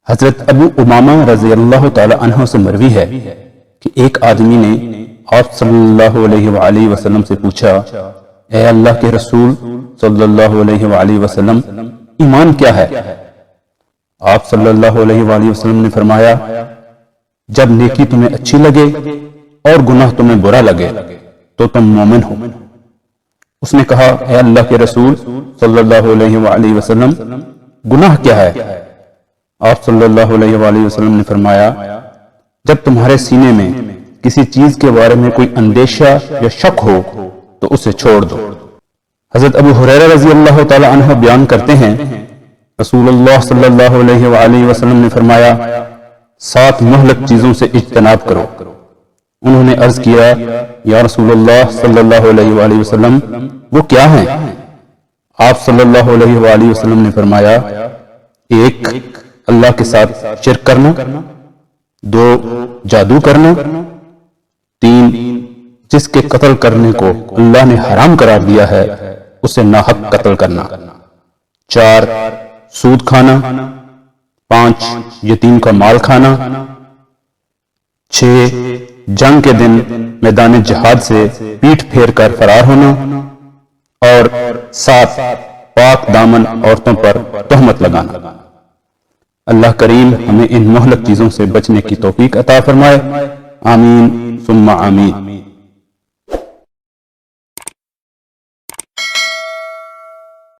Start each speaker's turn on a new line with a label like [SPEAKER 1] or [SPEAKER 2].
[SPEAKER 1] حضرت ابو امامہ رضی اللہ تعالی عنہ سے مروی ہے کہ ایک آدمی نے آپ صلی اللہ علیہ وآلہ وسلم سے پوچھا، اے اللہ کے رسول صلی اللہ علیہ وآلہ وسلم، ایمان کیا ہے؟ آپ صلی اللہ علیہ وآلہ وسلم نے فرمایا، جب نیکی تمہیں اچھی لگے اور گناہ تمہیں برا لگے تو تم مومن ہو۔ اس نے کہا، اے اللہ کے رسول صلی اللہ علیہ وآلہ وسلم، گناہ کیا ہے؟ آپ صلی اللہ علیہ وآلہ وسلم نے فرمایا، جب تمہارے سینے میں کسی چیز کے بارے میں کوئی اندیشہ یا شک ہو تو اسے چھوڑ دو۔ حضرت ابو ہریرہ رضی اللہ تعالی عنہ بیان کرتے ہیں، رسول اللہ صلی اللہ علیہ وآلہ وسلم نے فرمایا، 7 مہلک چیزوں سے اجتناب کرو۔ انہوں نے عرض کیا، یا رسول اللہ صلی اللہ علیہ وآلہ وسلم، وہ کیا ہیں؟ آپ صلی اللہ علیہ وآلہ وسلم نے فرمایا، 1 اللہ کے ساتھ شرک کرنا، 2 جادو کرنا، 3 جس کے قتل کرنے کو اللہ نے حرام قرار دیا ہے اسے ناحق قتل کرنا، 4 سود کھانا، 5 یتیم کا مال کھانا، 6 جنگ کے دن میدان جہاد سے پیٹھ پھیر کر فرار ہونا، اور 7 پاک دامن عورتوں پر تہمت لگانا۔ اللہ کریم ہمیں ان مہلک چیزوں سے بچنے کی توفیق عطا فرمائے، آمین ثم آمین۔